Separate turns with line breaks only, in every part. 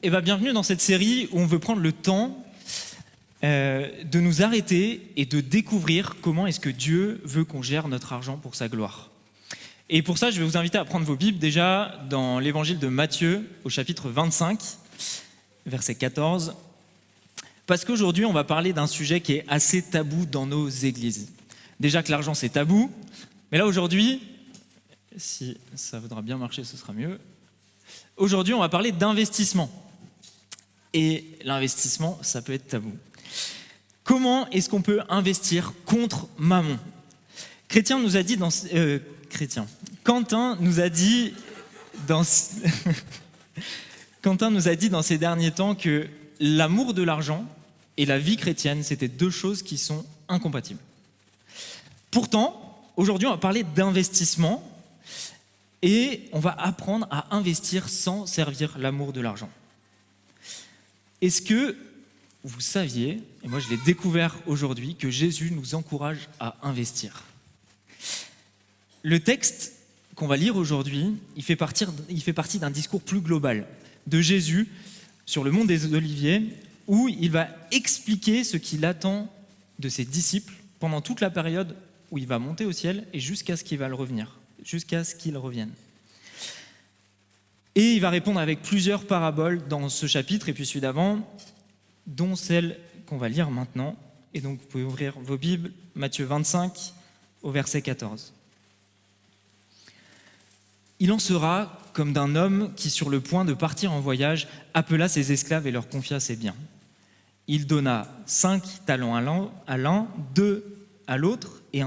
Et bienvenue dans cette série où on veut prendre le temps de nous arrêter et de découvrir comment est-ce que Dieu veut qu'on gère notre argent pour sa gloire. Et pour ça, je vais vous inviter à prendre vos Bibles déjà dans l'évangile de Matthieu au chapitre 25, verset 14. Parce qu'aujourd'hui, on va parler d'un sujet qui est assez tabou dans nos églises. Déjà que l'argent, c'est tabou, mais là aujourd'hui, si ça voudra bien marcher, ce sera mieux. Aujourd'hui, on va parler d'investissement. Et l'investissement, ça peut être tabou. Comment est-ce qu'on peut investir contre Mammon ? Quentin nous a dit dans ces derniers temps que l'amour de l'argent et la vie chrétienne, c'était deux choses qui sont incompatibles. Pourtant, aujourd'hui, on va parler d'investissement et on va apprendre à investir sans servir l'amour de l'argent. Est-ce que vous saviez, et moi je l'ai découvert aujourd'hui, que Jésus nous encourage à investir ? Le texte qu'on va lire aujourd'hui, il fait partie d'un discours plus global de Jésus sur le mont des Oliviers, où il va expliquer ce qu'il attend de ses disciples pendant toute la période où il va monter au ciel et jusqu'à ce qu'il revienne. Et il va répondre avec plusieurs paraboles dans ce chapitre et puis celui d'avant, dont celle qu'on va lire maintenant. Et donc vous pouvez ouvrir vos Bibles, Matthieu 25, au verset 14. Il en sera comme d'un homme qui, sur le point de partir en voyage, appela ses esclaves et leur confia ses biens. Il donna 5 talents à l'un, 2 à l'autre et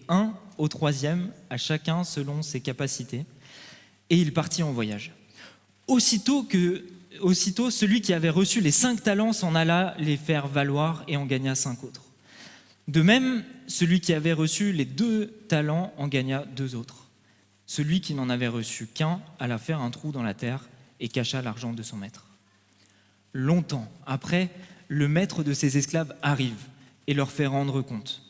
un au troisième, à chacun selon ses capacités. Et il partit en voyage. Aussitôt, celui qui avait reçu les 5 talents s'en alla les faire valoir et en gagna 5 autres. De même, celui qui avait reçu les 2 talents en gagna 2 autres. Celui qui n'en avait reçu qu'un alla faire un trou dans la terre et cacha l'argent de son maître. Longtemps après, le maître de ses esclaves arrive et leur fait rendre compte.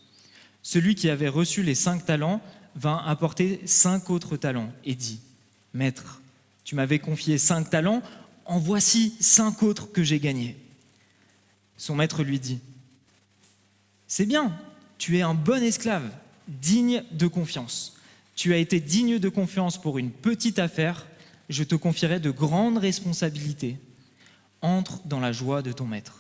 Celui qui avait reçu les 5 talents vint apporter 5 autres talents et dit : « Maître, tu m'avais confié 5 talents, en voici 5 autres que j'ai gagnés. » Son maître lui dit : « C'est bien, tu es un bon esclave, digne de confiance. Tu as été digne de confiance pour une petite affaire, je te confierai de grandes responsabilités. Entre dans la joie de ton maître. »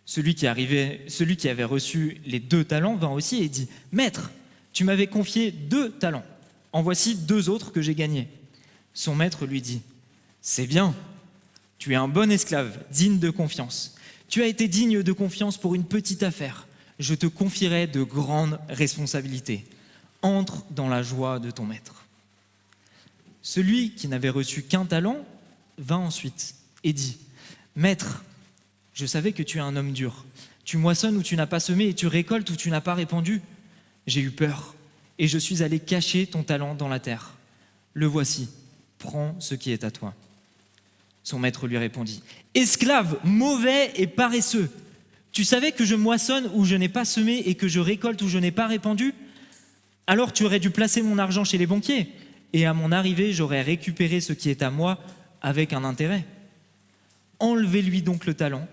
Celui qui avait reçu les 2 talents vint aussi et dit : « Maître, tu m'avais confié 2 talents, en voici 2 autres que j'ai gagnés. » Son maître lui dit : « C'est bien, tu es un bon esclave, digne de confiance. Tu as été digne de confiance pour une petite affaire, je te confierai de grandes responsabilités. Entre dans la joie de ton maître. » Celui qui n'avait reçu qu'un talent vint ensuite et dit : « Maître, je savais que tu es un homme dur. Tu moissonnes où tu n'as pas semé et tu récoltes où tu n'as pas répandu. J'ai eu peur et je suis allé cacher ton talent dans la terre. Le voici, prends ce qui est à toi. » Son maître lui répondit : « Esclave, mauvais et paresseux, tu savais que je moissonne où je n'ai pas semé et que je récolte où je n'ai pas répandu ? Alors tu aurais dû placer mon argent chez les banquiers, et à mon arrivée, j'aurais récupéré ce qui est à moi avec un intérêt. Enlevez-lui donc le talent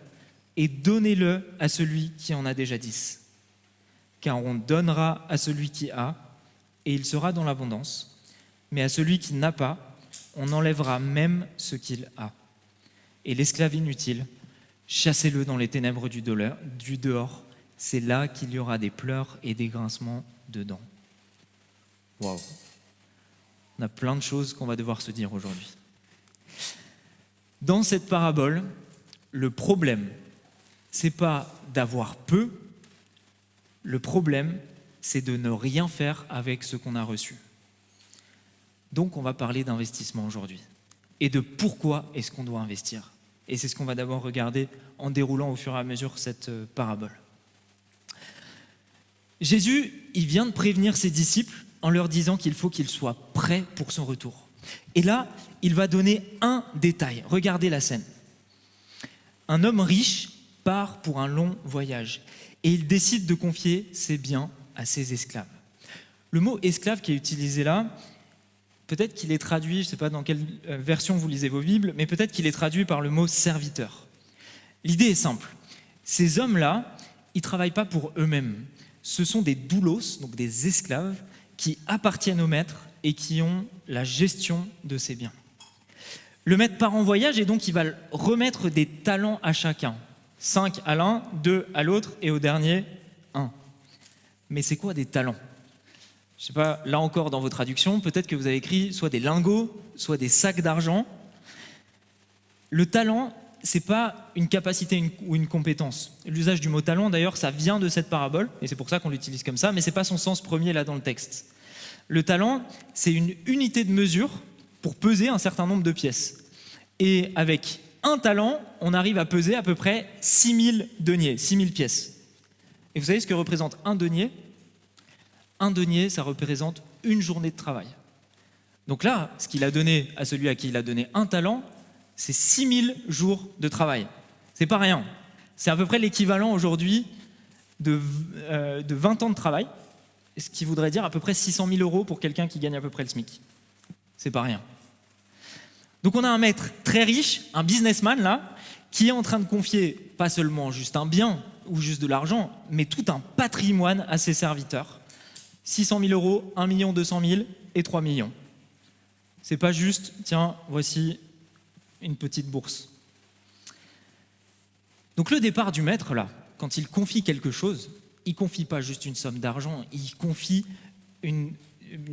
et donnez-le à celui qui en a déjà 10. Car on donnera à celui qui a, et il sera dans l'abondance, mais à celui qui n'a pas, on enlèvera même ce qu'il a. Et l'esclave inutile, chassez-le dans les ténèbres du dehors, c'est là qu'il y aura des pleurs et des grincements de dents. » Waouh. On a plein de choses qu'on va devoir se dire aujourd'hui. Dans cette parabole, le problème, c'est pas d'avoir peu, le problème, c'est de ne rien faire avec ce qu'on a reçu. Donc on va parler d'investissement aujourd'hui et de pourquoi est-ce qu'on doit investir. Et c'est ce qu'on va d'abord regarder en déroulant au fur et à mesure cette parabole. Jésus, il vient de prévenir ses disciples en leur disant qu'il faut qu'ils soient prêts pour son retour. Et là, il va donner un détail. Regardez la scène. Un homme riche part pour un long voyage et il décide de confier ses biens à ses esclaves. Le mot esclave qui est utilisé là, peut-être qu'il est traduit, je ne sais pas dans quelle version vous lisez vos Bibles, mais peut-être qu'il est traduit par le mot serviteur. L'idée est simple. Ces hommes-là, ils ne travaillent pas pour eux-mêmes. Ce sont des doulos, donc des esclaves, qui appartiennent au maître et qui ont la gestion de ses biens. Le maître part en voyage et donc il va remettre des talents à chacun. 5 à l'un, 2 à l'autre et au dernier, 1. Mais c'est quoi des talents ? Je ne sais pas, là encore dans vos traductions, peut-être que vous avez écrit soit des lingots, soit des sacs d'argent. Le talent, ce n'est pas une capacité ou une compétence. L'usage du mot talent, d'ailleurs, ça vient de cette parabole, et c'est pour ça qu'on l'utilise comme ça, mais ce n'est pas son sens premier là dans le texte. Le talent, c'est une unité de mesure pour peser un certain nombre de pièces. Et avec un talent, on arrive à peser à peu près 6000 deniers, 6000 pièces. Et vous savez ce que représente un denier ? Un denier, ça représente une journée de travail. Donc là, ce qu'il a donné à celui à qui il a donné un talent, c'est 6000 jours de travail. C'est pas rien. C'est à peu près l'équivalent aujourd'hui de 20 ans de travail, ce qui voudrait dire à peu près 600 000 € pour quelqu'un qui gagne à peu près le SMIC. C'est pas rien. Donc on a un maître très riche, un businessman là, qui est en train de confier pas seulement juste un bien ou juste de l'argent, mais tout un patrimoine à ses serviteurs. 600 000 €, 1 200 000 et 3 millions. C'est pas juste, tiens, voici une petite bourse. Donc le départ du maître là, quand il confie quelque chose, il confie pas juste une somme d'argent, il confie une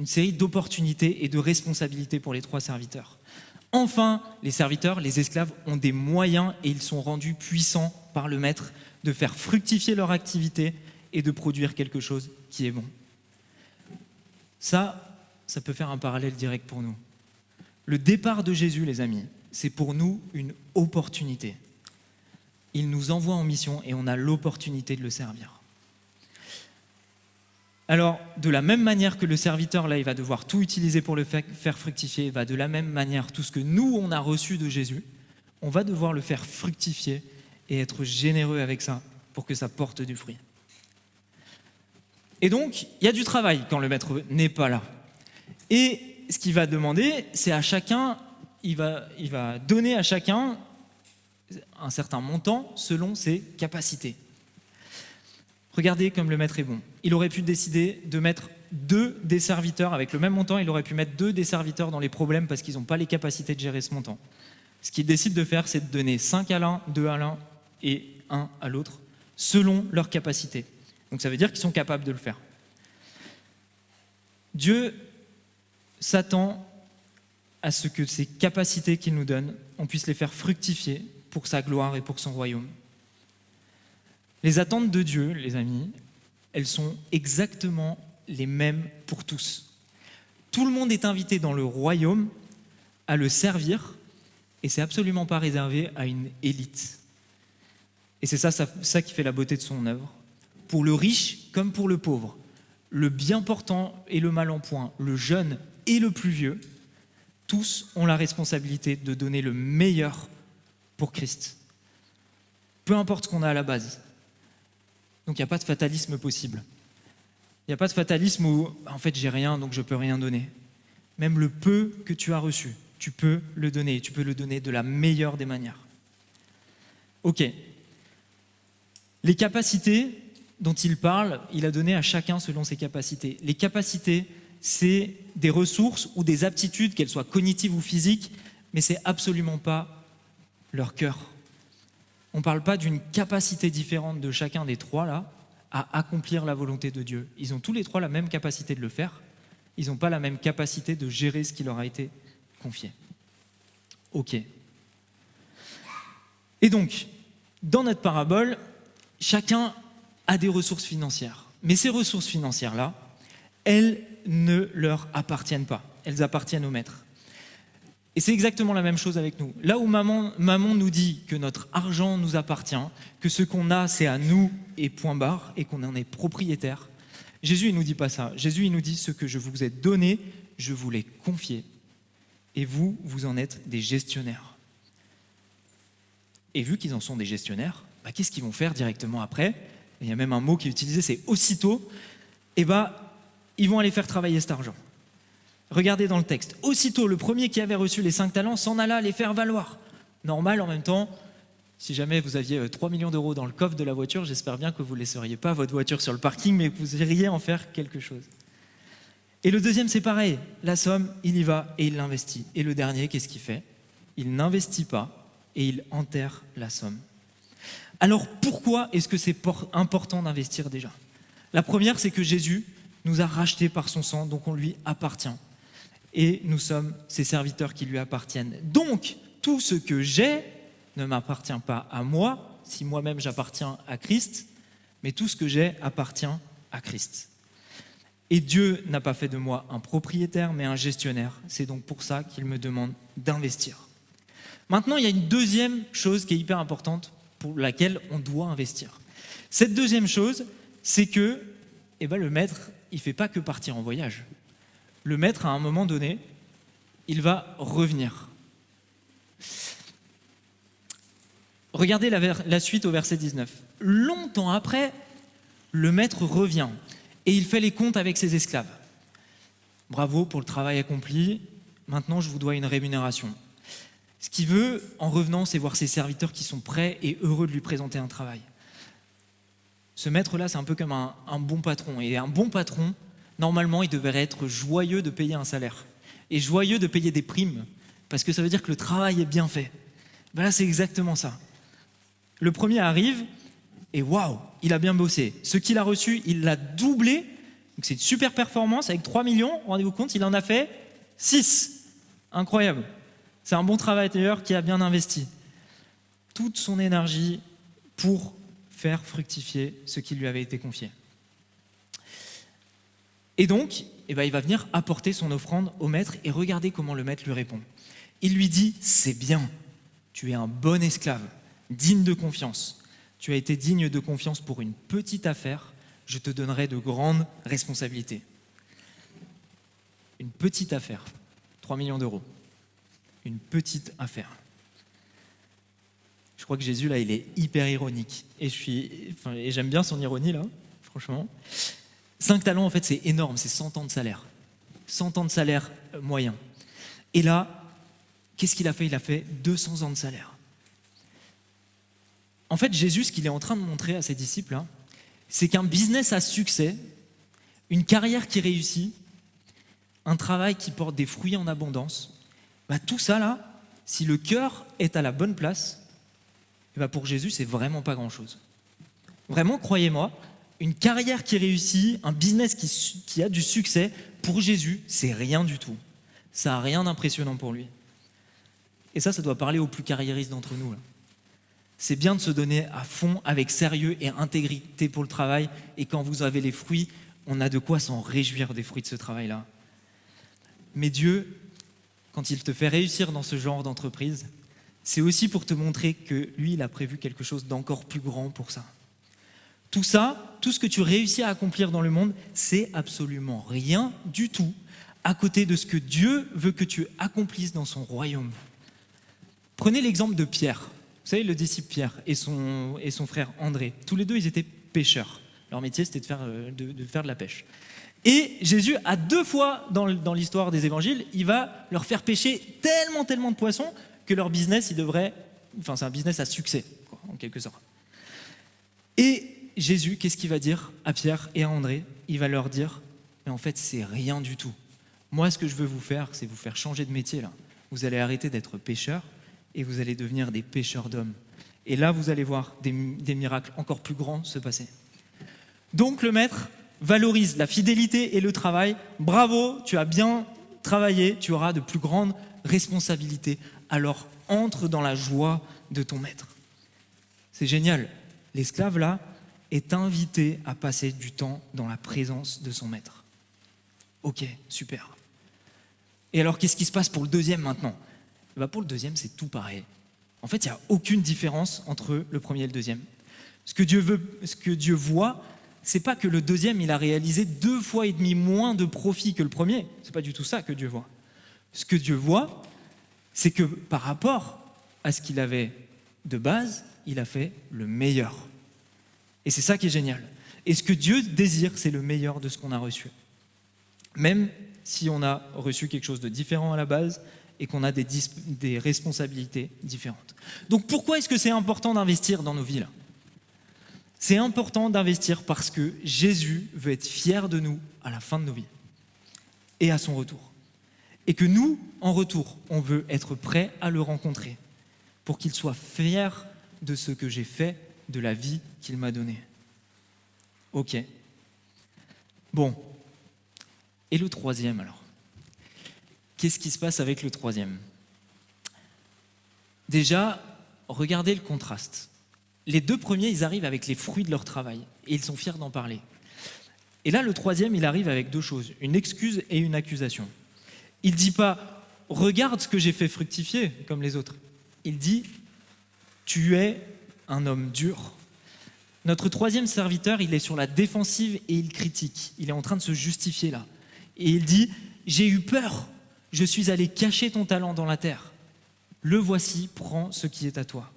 série d'opportunités et de responsabilités pour les 3 serviteurs. Enfin, les serviteurs, les esclaves, ont des moyens et ils sont rendus puissants par le maître de faire fructifier leur activité et de produire quelque chose qui est bon. Ça peut faire un parallèle direct pour nous. Le départ de Jésus, les amis, c'est pour nous une opportunité. Il nous envoie en mission et on a l'opportunité de le servir. Alors, de la même manière que le serviteur, là, il va devoir tout utiliser pour le faire fructifier, de la même manière, tout ce que nous, on a reçu de Jésus, on va devoir le faire fructifier et être généreux avec ça pour que ça porte du fruit. Et donc, il y a du travail quand le maître n'est pas là. Et ce qu'il va demander, c'est à chacun, il va donner à chacun un certain montant selon ses capacités. Regardez comme le maître est bon. Il aurait pu décider de mettre 2 des serviteurs avec le même montant, il aurait pu mettre 2 des serviteurs dans les problèmes parce qu'ils n'ont pas les capacités de gérer ce montant. Ce qu'il décide de faire, c'est de donner 5 à l'un, 2 à l'un et 1 à l'autre, selon leurs capacités. Donc ça veut dire qu'ils sont capables de le faire. Dieu s'attend à ce que ces capacités qu'il nous donne, on puisse les faire fructifier pour sa gloire et pour son royaume. Les attentes de Dieu, les amis, elles sont exactement les mêmes pour tous. Tout le monde est invité dans le royaume à le servir et c'est absolument pas réservé à une élite. Et c'est ça qui fait la beauté de son œuvre. Pour le riche comme pour le pauvre, le bien portant et le mal en point, le jeune et le plus vieux, tous ont la responsabilité de donner le meilleur pour Christ. Peu importe ce qu'on a à la base. Donc il n'y a pas de fatalisme possible. Il n'y a pas de fatalisme où, en fait, j'ai rien, donc je ne peux rien donner. Même le peu que tu as reçu, tu peux le donner, et tu peux le donner de la meilleure des manières. Ok. Les capacités dont il parle, il a donné à chacun selon ses capacités. Les capacités, c'est des ressources ou des aptitudes, qu'elles soient cognitives ou physiques, mais ce n'est absolument pas leur cœur. On ne parle pas d'une capacité différente de chacun des 3 là à accomplir la volonté de Dieu. Ils ont tous les 3 la même capacité de le faire. Ils n'ont pas la même capacité de gérer ce qui leur a été confié. Ok. Et donc, dans notre parabole, chacun a des ressources financières. Mais ces ressources financières-là, elles ne leur appartiennent pas. Elles appartiennent au maître. Et c'est exactement la même chose avec nous. Là où maman nous dit que notre argent nous appartient, que ce qu'on a, c'est à nous et point barre, et qu'on en est propriétaire, Jésus, il ne nous dit pas ça. Jésus, il nous dit ce que je vous ai donné, je vous l'ai confié. Et vous, vous en êtes des gestionnaires. Et vu qu'ils en sont des gestionnaires, qu'est-ce qu'ils vont faire directement après ? Il y a même un mot qui est utilisé, c'est aussitôt. Ils vont aller faire travailler cet argent. Regardez dans le texte. Aussitôt, le premier qui avait reçu les 5 talents s'en alla les faire valoir. Normal, en même temps, si jamais vous aviez 3 millions d'euros dans le coffre de la voiture, j'espère bien que vous ne laisseriez pas votre voiture sur le parking, mais que vous iriez en faire quelque chose. Et le deuxième, c'est pareil. La somme, il y va et il l'investit. Et le dernier, qu'est-ce qu'il fait? Il n'investit pas et il enterre la somme. Alors pourquoi est-ce que c'est important d'investir déjà? La première, c'est que Jésus nous a rachetés par son sang, donc on lui appartient. Et nous sommes ses serviteurs qui lui appartiennent. Donc, tout ce que j'ai ne m'appartient pas à moi, si moi-même j'appartiens à Christ, mais tout ce que j'ai appartient à Christ. Et Dieu n'a pas fait de moi un propriétaire, mais un gestionnaire. C'est donc pour ça qu'il me demande d'investir. Maintenant, il y a une deuxième chose qui est hyper importante pour laquelle on doit investir. Cette deuxième chose, c'est que le maître, il ne fait pas que partir en voyage. Le maître, à un moment donné, il va revenir. Regardez la suite au verset 19. Longtemps après, le maître revient et il fait les comptes avec ses esclaves. Bravo pour le travail accompli, maintenant je vous dois une rémunération. Ce qu'il veut, en revenant, c'est voir ses serviteurs qui sont prêts et heureux de lui présenter un travail. Ce maître-là, c'est un peu comme un bon patron. Et un bon patron, normalement, il devrait être joyeux de payer un salaire et joyeux de payer des primes, parce que ça veut dire que le travail est bien fait. Là, c'est exactement ça. Le premier arrive et waouh, il a bien bossé. Ce qu'il a reçu, il l'a doublé. Donc c'est une super performance avec 3 millions. Rendez-vous compte, il en a fait 6. Incroyable. C'est un bon travailleur qui a bien investi toute son énergie pour faire fructifier ce qui lui avait été confié. Et donc, il va venir apporter son offrande au maître et regardez comment le maître lui répond. Il lui dit, c'est bien, tu es un bon esclave, digne de confiance. Tu as été digne de confiance pour une petite affaire, je te donnerai de grandes responsabilités. Une petite affaire, 3 millions d'euros. Une petite affaire. Je crois que Jésus, là, il est hyper ironique. Et j'aime bien son ironie, là, franchement. 5 talents, en fait, c'est énorme, c'est 100 ans de salaire. 100 ans de salaire moyen. Et là, qu'est-ce qu'il a fait? Il a fait 200 ans de salaire. En fait, Jésus, ce qu'il est en train de montrer à ses disciples, hein, c'est qu'un business à succès, une carrière qui réussit, un travail qui porte des fruits en abondance, tout ça, là, si le cœur est à la bonne place, pour Jésus, c'est vraiment pas grand-chose. Vraiment, croyez-moi, une carrière qui réussit, un business qui a du succès, pour Jésus, c'est rien du tout. Ça n'a rien d'impressionnant pour lui. Et ça doit parler aux plus carriéristes d'entre nous, là. C'est bien de se donner à fond, avec sérieux et intégrité pour le travail. Et quand vous avez les fruits, on a de quoi s'en réjouir des fruits de ce travail-là. Mais Dieu, quand il te fait réussir dans ce genre d'entreprise, c'est aussi pour te montrer que lui, il a prévu quelque chose d'encore plus grand pour ça. Tout ça, tout ce que tu réussis à accomplir dans le monde, c'est absolument rien du tout à côté de ce que Dieu veut que tu accomplisses dans son royaume. Prenez l'exemple de Pierre. Vous savez, le disciple Pierre et son frère André, tous les deux, ils étaient pêcheurs. Leur métier, c'était de faire de la pêche. Et Jésus, à 2 fois dans l'histoire des évangiles, il va leur faire pêcher tellement de poissons que leur business, c'est un business à succès, quoi, en quelque sorte. Et Jésus, qu'est-ce qu'il va dire à Pierre et à André? Il va leur dire, mais en fait, c'est rien du tout. Moi, ce que je veux vous faire, c'est vous faire changer de métier, là. Vous allez arrêter d'être pêcheurs et vous allez devenir des pêcheurs d'hommes. Et là, vous allez voir des miracles encore plus grands se passer. Donc, le maître valorise la fidélité et le travail. Bravo, tu as bien travaillé, tu auras de plus grandes responsabilités. Alors, entre dans la joie de ton maître. C'est génial. L'esclave, là, est invité à passer du temps dans la présence de son maître. Ok, super. Et alors, qu'est-ce qui se passe pour le deuxième maintenant? Pour le deuxième, c'est tout pareil. En fait, il n'y a aucune différence entre le premier et le deuxième. Ce que Dieu voit, c'est pas que le deuxième, il a réalisé 2,5 fois moins de profit que le premier. C'est pas du tout ça que Dieu voit. Ce que Dieu voit, c'est que par rapport à ce qu'il avait de base, il a fait le meilleur. Et c'est ça qui est génial. Et ce que Dieu désire, c'est le meilleur de ce qu'on a reçu. Même si on a reçu quelque chose de différent à la base et qu'on a des responsabilités différentes. Donc pourquoi est-ce que c'est important d'investir dans nos vies là ? C'est important d'investir parce que Jésus veut être fier de nous à la fin de nos vies et à son retour. Et que nous, en retour, on veut être prêts à le rencontrer pour qu'il soit fier de ce que j'ai fait, de la vie qu'il m'a donnée. Ok. Bon. Et le troisième alors ? Qu'est-ce qui se passe avec le troisième ? Déjà, regardez le contraste. Les deux premiers, ils arrivent avec les fruits de leur travail et ils sont fiers d'en parler. Et là, le troisième, il arrive avec deux choses, une excuse et une accusation. Il ne dit pas « regarde ce que j'ai fait fructifier » comme les autres. Il dit « tu es un homme dur ». Notre troisième serviteur, il est sur la défensive et il critique. Il est en train de se justifier là. Et il dit « j'ai eu peur, je suis allé cacher ton talent dans la terre. Le voici, prends ce qui est à toi. »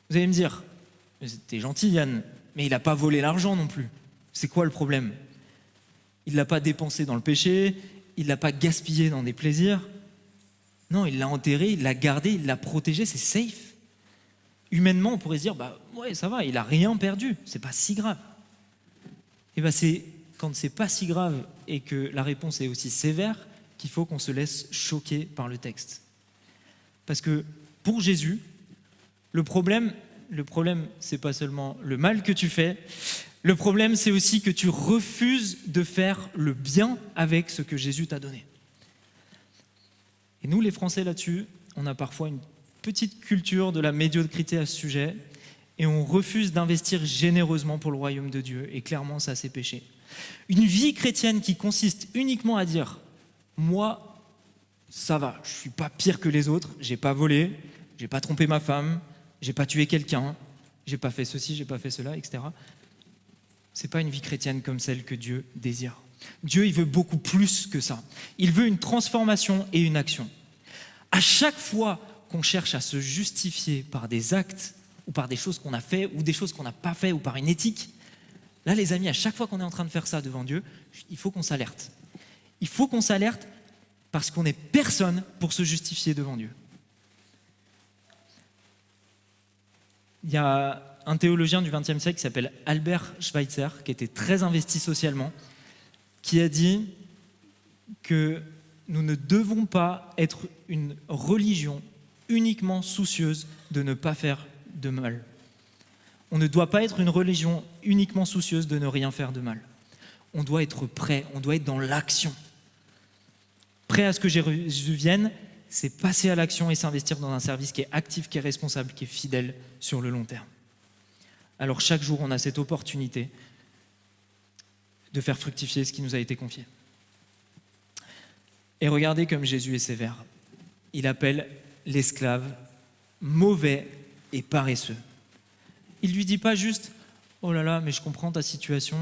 Vous allez me dire « t'es gentil Yann, mais il n'a pas volé l'argent non plus. C'est quoi le problème ? Il ne l'a pas dépensé dans le péché, il ne l'a pas gaspillé dans des plaisirs. Non, il l'a enterré, il l'a gardé, il l'a protégé, c'est safe. Humainement, on pourrait se dire, ouais, ça va, il n'a rien perdu, c'est pas si grave. Et c'est quand c'est pas si grave et que la réponse est aussi sévère qu'il faut qu'on se laisse choquer par le texte. Parce que pour Jésus, le problème, c'est pas seulement le mal que tu fais, le problème, c'est aussi que tu refuses de faire le bien avec ce que Jésus t'a donné. Et nous, les Français, là-dessus, on a parfois une petite culture de la médiocrité à ce sujet et on refuse d'investir généreusement pour le royaume de Dieu. Et clairement, ça, c'est péché. Une vie chrétienne qui consiste uniquement à dire « moi, ça va, je ne suis pas pire que les autres, je n'ai pas volé, je n'ai pas trompé ma femme, je n'ai pas tué quelqu'un, je n'ai pas fait ceci, je n'ai pas fait cela, etc. » Ce n'est pas une vie chrétienne comme celle que Dieu désire. Dieu, il veut beaucoup plus que ça. Il veut une transformation et une action. À chaque fois qu'on cherche à se justifier par des actes ou par des choses qu'on a fait ou des choses qu'on n'a pas fait ou par une éthique, là, les amis, à chaque fois qu'on est en train de faire ça devant Dieu, il faut qu'on s'alerte. Il faut qu'on s'alerte parce qu'on n'est personne pour se justifier devant Dieu. Il y a un théologien du XXe siècle qui s'appelle Albert Schweitzer, qui était très investi socialement, qui a dit que nous ne devons pas être une religion uniquement soucieuse de ne pas faire de mal. On ne doit pas être une religion uniquement soucieuse de ne rien faire de mal. On doit être prêt, on doit être dans l'action. Prêt à ce que Jésus vienne, c'est passer à l'action et s'investir dans un service qui est actif, qui est responsable, qui est fidèle sur le long terme. Alors chaque jour, on a cette opportunité de faire fructifier ce qui nous a été confié. Et regardez comme Jésus est sévère. Il appelle l'esclave mauvais et paresseux. Il ne lui dit pas juste « Oh là là, mais je comprends ta situation,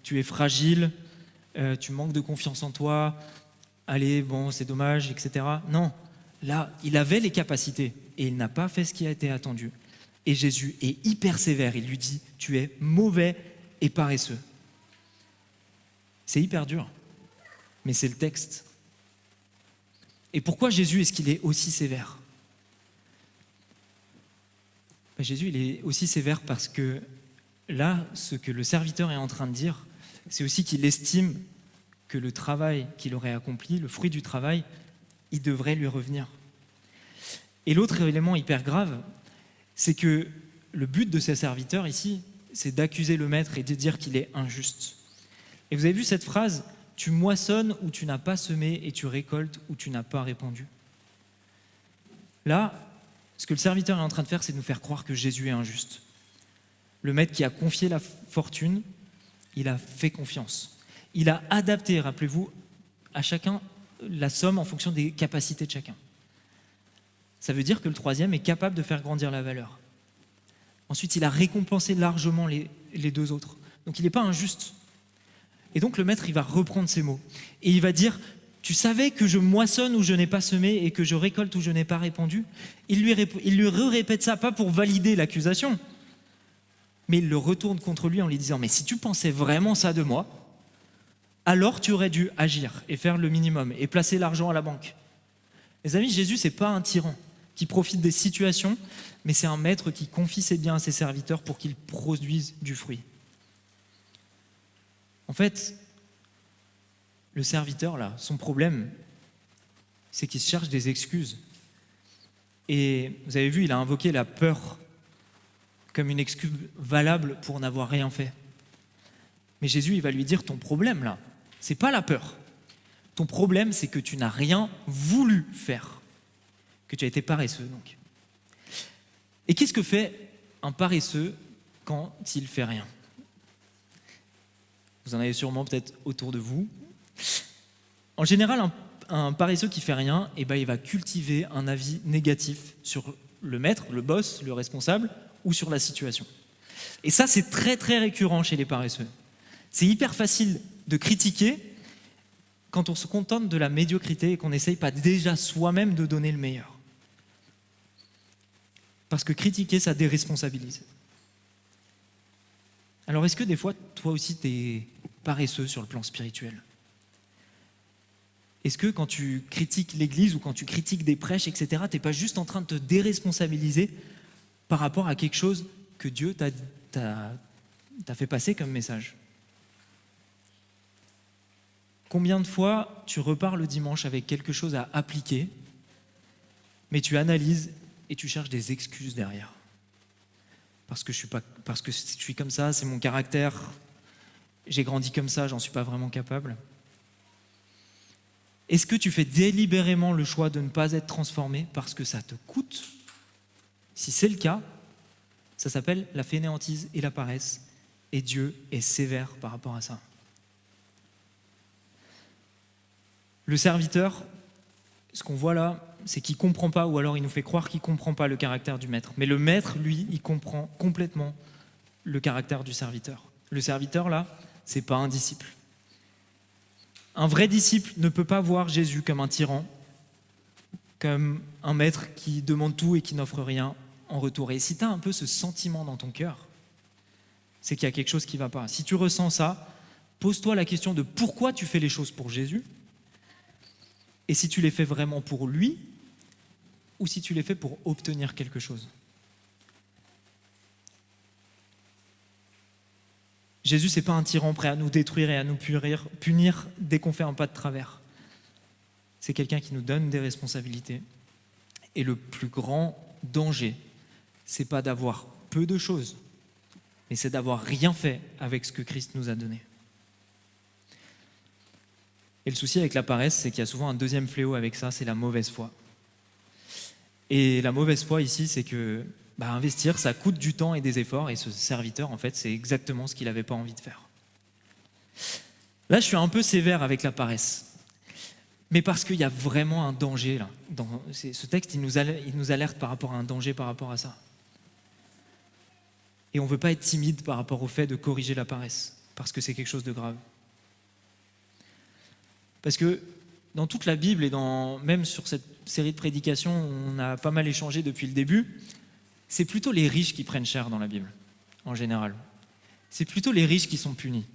tu es fragile, tu manques de confiance en toi, allez, bon, c'est dommage, etc. » Non, là, il avait les capacités et il n'a pas fait ce qui a été attendu. Et Jésus est hyper sévère, il lui dit « Tu es mauvais et paresseux. » C'est hyper dur, mais c'est le texte. Et pourquoi Jésus est-ce qu'il est aussi sévère ? Jésus, il est aussi sévère parce que là, ce que le serviteur est en train de dire, c'est aussi qu'il estime que le travail qu'il aurait accompli, le fruit du travail, il devrait lui revenir. Et l'autre élément hyper grave, c'est que le but de ces serviteurs ici, c'est d'accuser le maître et de dire qu'il est injuste. Et vous avez vu cette phrase « Tu moissonnes où tu n'as pas semé et tu récoltes où tu n'as pas répandu ». Là, ce que le serviteur est en train de faire, c'est de nous faire croire que Jésus est injuste. Le maître qui a confié la fortune, il a fait confiance. Il a adapté, rappelez-vous, à chacun la somme en fonction des capacités de chacun. Ça veut dire que le troisième est capable de faire grandir la valeur. Ensuite, il a récompensé largement les deux autres. Donc, il n'est pas injuste. Et donc, le maître, il va reprendre ces mots. Et il va dire, tu savais que je moissonne où je n'ai pas semé et que je récolte où je n'ai pas répandu ? Il lui répète ça, pas pour valider l'accusation, mais il le retourne contre lui en lui disant, mais si tu pensais vraiment ça de moi, alors tu aurais dû agir et faire le minimum et placer l'argent à la banque. Les amis, Jésus, c'est pas un tyran qui profite des situations, mais c'est un maître qui confie ses biens à ses serviteurs pour qu'ils produisent du fruit. En fait, le serviteur, là, son problème, c'est qu'il se cherche des excuses. Et vous avez vu, il a invoqué la peur comme une excuse valable pour n'avoir rien fait. Mais Jésus, il va lui dire, ton problème, là, c'est pas la peur. Ton problème, c'est que tu n'as rien voulu faire, que tu as été paresseux, donc. Et qu'est-ce que fait un paresseux quand il fait rien ? Vous en avez sûrement peut-être autour de vous. En général, un paresseux qui fait rien, il va cultiver un avis négatif sur le maître, le boss, le responsable, ou sur la situation. Et ça, c'est très très récurrent chez les paresseux. C'est hyper facile de critiquer quand on se contente de la médiocrité et qu'on n'essaye pas déjà soi-même de donner le meilleur. Parce que critiquer, ça déresponsabilise. Alors est-ce que des fois, toi aussi, tu es paresseux sur le plan spirituel ? Est-ce que quand tu critiques l'Église ou quand tu critiques des prêches, etc., tu n'es pas juste en train de te déresponsabiliser par rapport à quelque chose que Dieu t'a fait passer comme message ? Combien de fois tu repars le dimanche avec quelque chose à appliquer, mais tu analyses et tu cherches des excuses derrière ? Parce que je suis comme ça, c'est mon caractère, j'ai grandi comme ça, j'en suis pas vraiment capable. Est-ce que tu fais délibérément le choix de ne pas être transformé parce que ça te coûte ? Si c'est le cas, ça s'appelle la fainéantise et la paresse, et Dieu est sévère par rapport à ça. Le serviteur, ce qu'on voit là, c'est qu'il ne comprend pas, ou alors il nous fait croire qu'il ne comprend pas le caractère du maître. Mais le maître, lui, il comprend complètement le caractère du serviteur. Le serviteur, là, ce n'est pas un disciple. Un vrai disciple ne peut pas voir Jésus comme un tyran, comme un maître qui demande tout et qui n'offre rien en retour. Et si tu as un peu ce sentiment dans ton cœur, c'est qu'il y a quelque chose qui ne va pas. Si tu ressens ça, pose-toi la question de pourquoi tu fais les choses pour Jésus, et si tu les fais vraiment pour lui, ou si tu les fais pour obtenir quelque chose. Jésus, ce n'est pas un tyran prêt à nous détruire et à nous punir dès qu'on fait un pas de travers. C'est quelqu'un qui nous donne des responsabilités. Et le plus grand danger, ce n'est pas d'avoir peu de choses, mais c'est d'avoir rien fait avec ce que Christ nous a donné. Et le souci avec la paresse, c'est qu'il y a souvent un deuxième fléau avec ça, c'est la mauvaise foi. Et la mauvaise foi ici, c'est que investir, ça coûte du temps et des efforts, et ce serviteur, en fait, c'est exactement ce qu'il n'avait pas envie de faire. Là, je suis un peu sévère avec la paresse, mais parce qu'il y a vraiment un danger, là. Ce texte, il nous alerte par rapport à un danger par rapport à ça. Et on ne veut pas être timide par rapport au fait de corriger la paresse, parce que c'est quelque chose de grave. Parce que dans toute la Bible et même sur cette série de prédications, on a pas mal échangé depuis le début, c'est plutôt les riches qui prennent cher dans la Bible, en général. C'est plutôt les riches qui sont punis.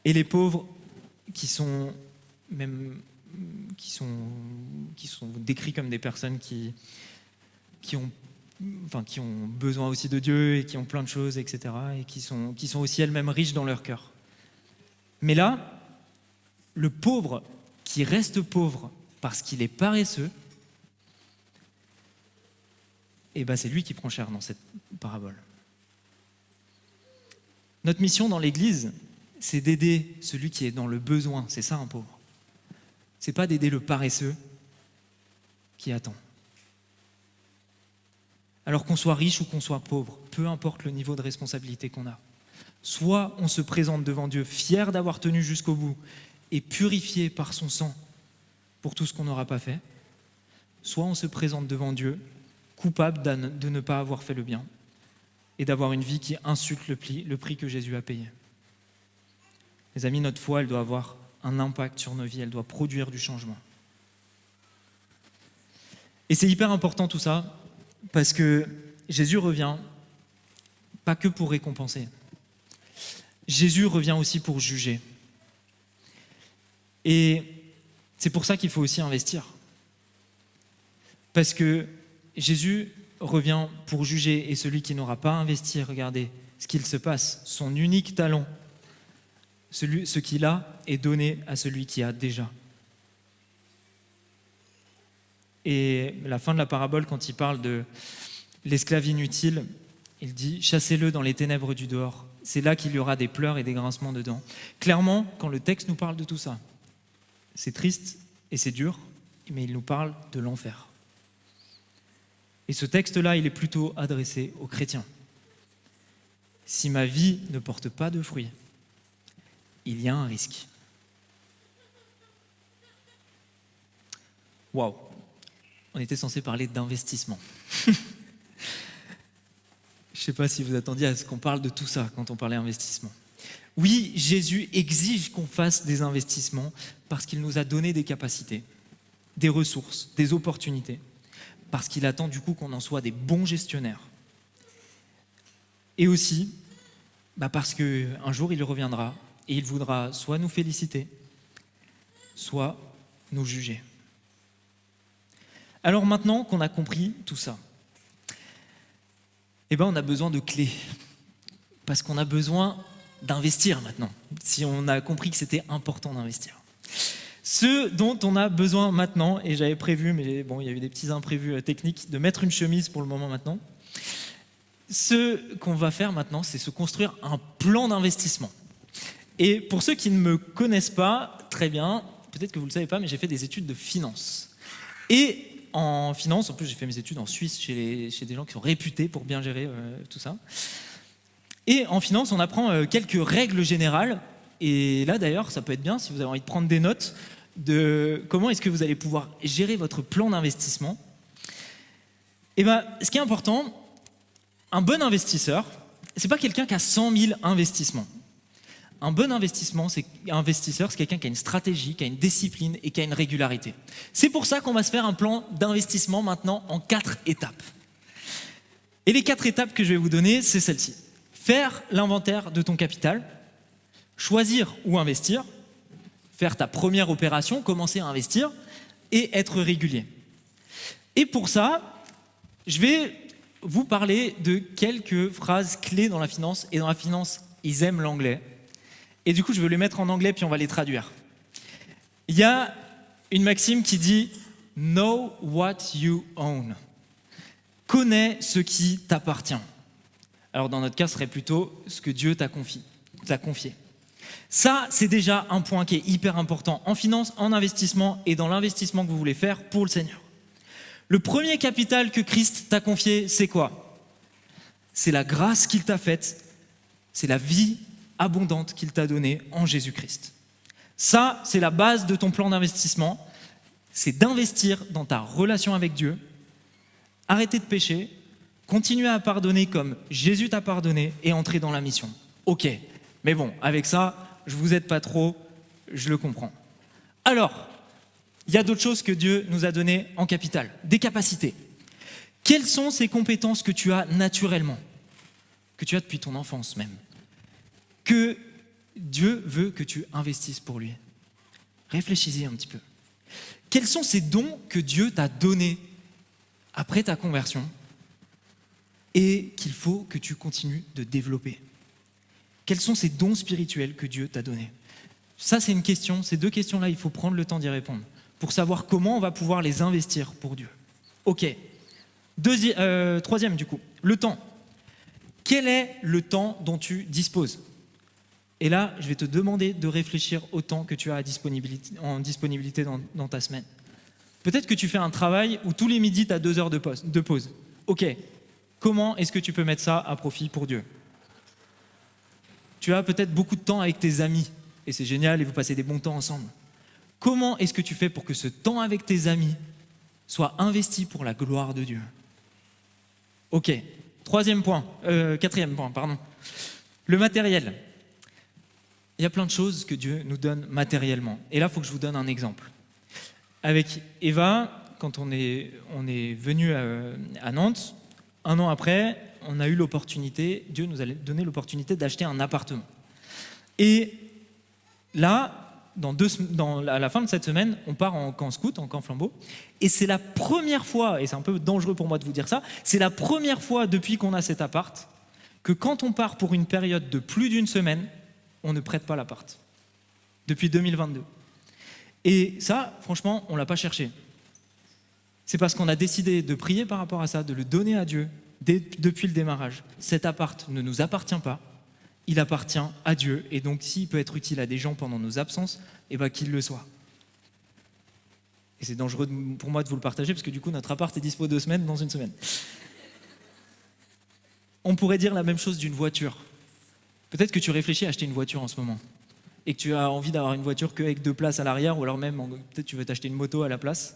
Et les pauvres qui sont décrits comme des personnes qui ont besoin aussi de Dieu et qui ont plein de choses, etc. Et qui sont aussi elles-mêmes riches dans leur cœur. Mais là, le pauvre qui reste pauvre parce qu'il est paresseux, c'est lui qui prend cher dans cette parabole. Notre mission dans l'Église, c'est d'aider celui qui est dans le besoin. C'est ça un pauvre. C'est pas d'aider le paresseux qui attend. Alors qu'on soit riche ou qu'on soit pauvre, peu importe le niveau de responsabilité qu'on a. Soit on se présente devant Dieu fier d'avoir tenu jusqu'au bout et purifié par son sang pour tout ce qu'on n'aura pas fait, soit on se présente devant Dieu coupable de ne pas avoir fait le bien et d'avoir une vie qui insulte le prix que Jésus a payé. Les amis, notre foi, elle doit avoir un impact sur nos vies, elle doit produire du changement. Et c'est hyper important tout ça, parce que Jésus revient pas que pour récompenser. Jésus revient aussi pour juger. Et c'est pour ça qu'il faut aussi investir. Parce que Jésus revient pour juger, et celui qui n'aura pas investi, regardez ce qu'il se passe, son unique talent, ce qu'il a est donné à celui qui a déjà. Et la fin de la parabole, quand il parle de l'esclave inutile, il dit « Chassez-le dans les ténèbres du dehors. C'est là qu'il y aura des pleurs et des grincements de dents. » Clairement, quand le texte nous parle de tout ça, c'est triste et c'est dur, mais il nous parle de l'enfer. Et ce texte-là, il est plutôt adressé aux chrétiens. Si ma vie ne porte pas de fruits, il y a un risque. Waouh! On était censé parler d'investissement. Je ne sais pas si vous attendiez à ce qu'on parle de tout ça quand on parlait investissement. Oui, Jésus exige qu'on fasse des investissements parce qu'il nous a donné des capacités, des ressources, des opportunités, parce qu'il attend du coup qu'on en soit des bons gestionnaires. Et aussi parce qu'un jour il reviendra et il voudra soit nous féliciter, soit nous juger. Alors maintenant qu'on a compris tout ça, on a besoin de clés, parce qu'on a besoin d'investir maintenant, si on a compris que c'était important d'investir. Ce dont on a besoin maintenant, et j'avais prévu, mais bon, il y a eu des petits imprévus techniques, de mettre une chemise pour le moment maintenant. Ce qu'on va faire maintenant, c'est se construire un plan d'investissement. Et pour ceux qui ne me connaissent pas très bien, peut-être que vous ne le savez pas, mais j'ai fait des études de finance. Et en finance, en plus j'ai fait mes études en Suisse chez des gens qui sont réputés pour bien gérer tout ça. Et en finance, on apprend quelques règles générales. Et là d'ailleurs, ça peut être bien si vous avez envie de prendre des notes de comment est-ce que vous allez pouvoir gérer votre plan d'investissement. Et ce qui est important, un bon investisseur, c'est pas quelqu'un qui a 100 000 investissements. Un bon investisseur, c'est quelqu'un qui a une stratégie, qui a une discipline et qui a une régularité. C'est pour ça qu'on va se faire un plan d'investissement maintenant en 4 étapes. Et les 4 étapes que je vais vous donner, c'est celle-ci. Faire l'inventaire de ton capital, choisir où investir, faire ta première opération, commencer à investir et être régulier. Et pour ça, je vais vous parler de quelques phrases clés dans la finance. Et dans la finance, ils aiment l'anglais. Et du coup, je vais les mettre en anglais, puis on va les traduire. Il y a une maxime qui dit « Know what you own ». Connais ce qui t'appartient. Alors, dans notre cas, ce serait plutôt ce que Dieu t'a confié. Ça, c'est déjà un point qui est hyper important en finance, en investissement et dans l'investissement que vous voulez faire pour le Seigneur. Le premier capital que Christ t'a confié, c'est quoi? C'est la grâce qu'il t'a faite, c'est la vie abondante qu'il t'a donnée en Jésus-Christ. Ça, c'est la base de ton plan d'investissement, c'est d'investir dans ta relation avec Dieu, arrêter de pécher, continuer à pardonner comme Jésus t'a pardonné et entrer dans la mission. Ok, mais bon, avec ça, je vous aide pas trop, je le comprends. Alors, il y a d'autres choses que Dieu nous a données en capital, des capacités. Quelles sont ces compétences que tu as naturellement, que tu as depuis ton enfance même, que Dieu veut que tu investisses pour lui? Réfléchis-y un petit peu. Quels sont ces dons que Dieu t'a donnés après ta conversion et qu'il faut que tu continues de développer? Quels sont ces dons spirituels que Dieu t'a donnés? Ça, c'est une question. Ces 2 questions-là, il faut prendre le temps d'y répondre pour savoir comment on va pouvoir les investir pour Dieu. Ok. Troisième, du coup, le temps. Quel est le temps dont tu disposes? Et là, je vais te demander de réfléchir au temps que tu as en disponibilité dans ta semaine. Peut-être que tu fais un travail où tous les midis, tu as 2 heures de pause. Ok, comment est-ce que tu peux mettre ça à profit pour Dieu? Tu as peut-être beaucoup de temps avec tes amis, et c'est génial, et vous passez des bons temps ensemble. Comment est-ce que tu fais pour que ce temps avec tes amis soit investi pour la gloire de Dieu? Ok, quatrième point, pardon. Le matériel. Il y a plein de choses que Dieu nous donne matériellement. Et là, il faut que je vous donne un exemple. Avec Eva, quand on est venu à Nantes, 1 an après, on a eu l'opportunité, Dieu nous a donné l'opportunité d'acheter un appartement. Et là, à la fin de cette semaine, on part en camp scout, en camp flambeau. Et c'est la première fois, et c'est un peu dangereux pour moi de vous dire ça, c'est la première fois depuis qu'on a cet appart que quand on part pour une période de plus d'une semaine, on ne prête pas l'appart. Depuis 2022. Et ça, franchement, on ne l'a pas cherché. C'est parce qu'on a décidé de prier par rapport à ça, de le donner à Dieu depuis le démarrage. Cet appart ne nous appartient pas, il appartient à Dieu. Et donc, s'il peut être utile à des gens pendant nos absences, eh ben, qu'il le soit. Et c'est dangereux pour moi de vous le partager, parce que du coup, notre appart est dispo 2 semaines dans une semaine. On pourrait dire la même chose d'une voiture. Peut-être que tu réfléchis à acheter une voiture en ce moment, et que tu as envie d'avoir une voiture qu'avec 2 places à l'arrière, ou alors même, peut-être tu veux t'acheter une moto à la place.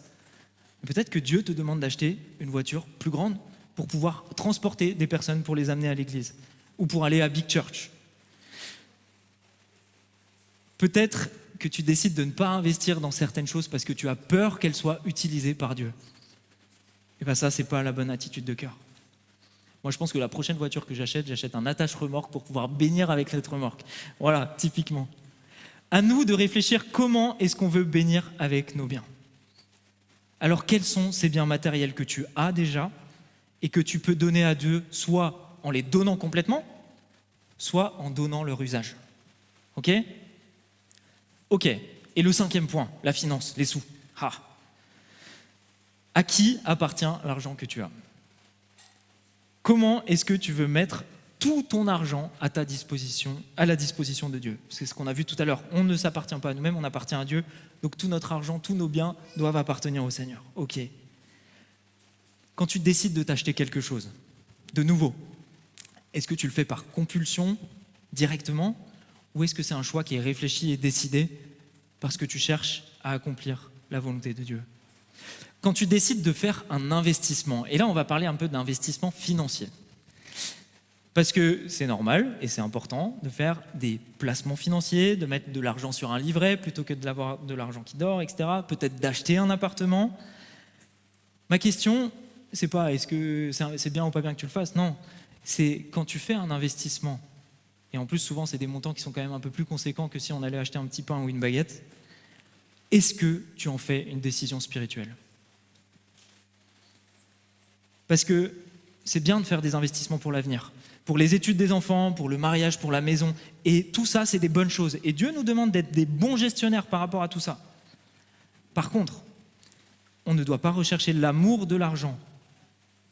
Peut-être que Dieu te demande d'acheter une voiture plus grande pour pouvoir transporter des personnes pour les amener à l'église, ou pour aller à Big Church. Peut-être que tu décides de ne pas investir dans certaines choses parce que tu as peur qu'elles soient utilisées par Dieu. Et bien ça, c'est pas la bonne attitude de cœur. Moi, je pense que la prochaine voiture que j'achète un attache-remorque pour pouvoir bénir avec cette remorque. Voilà, typiquement. À nous de réfléchir comment est-ce qu'on veut bénir avec nos biens. Alors, quels sont ces biens matériels que tu as déjà et que tu peux donner à Dieu, soit en les donnant complètement, soit en donnant leur usage. Ok ? Ok. Et le 5e point, la finance, les sous. À qui appartient l'argent que tu as ? Comment est-ce que tu veux mettre tout ton argent à ta disposition, à la disposition de Dieu ? C'est ce qu'on a vu tout à l'heure. On ne s'appartient pas à nous-mêmes, on appartient à Dieu. Donc tout notre argent, tous nos biens doivent appartenir au Seigneur. Ok. Quand tu décides de t'acheter quelque chose de nouveau, est-ce que tu le fais par compulsion directement, ou est-ce que c'est un choix qui est réfléchi et décidé parce que tu cherches à accomplir la volonté de Dieu ? Quand tu décides de faire un investissement, et là on va parler un peu d'investissement financier, parce que c'est normal et c'est important de faire des placements financiers, de mettre de l'argent sur un livret plutôt que d'avoir de l'argent qui dort, etc. Peut-être d'acheter un appartement. Ma question, c'est pas est-ce que c'est bien ou pas bien que tu le fasses, non. C'est quand tu fais un investissement, et en plus souvent c'est des montants qui sont quand même un peu plus conséquents que si on allait acheter un petit pain ou une baguette, est-ce que tu en fais une décision spirituelle ? Parce que c'est bien de faire des investissements pour l'avenir, pour les études des enfants, pour le mariage, pour la maison, et tout ça c'est des bonnes choses. Et Dieu nous demande d'être des bons gestionnaires par rapport à tout ça. Par contre, on ne doit pas rechercher l'amour de l'argent,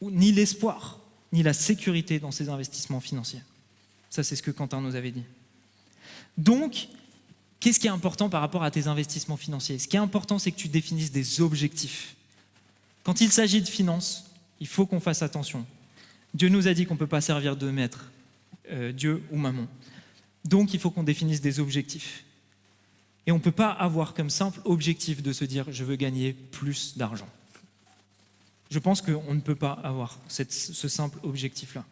ni l'espoir, ni la sécurité dans ces investissements financiers. Ça, c'est ce que Quentin nous avait dit. Donc, qu'est-ce qui est important par rapport à tes investissements financiers ? Ce qui est important, c'est que tu définisses des objectifs. Quand il s'agit de finances, il faut qu'on fasse attention. Dieu nous a dit qu'on ne peut pas servir de maître, Dieu ou maman. Donc, il faut qu'on définisse des objectifs. Et on ne peut pas avoir comme simple objectif de se dire « je veux gagner plus d'argent ». Je pense qu'on ne peut pas avoir ce simple objectif-là.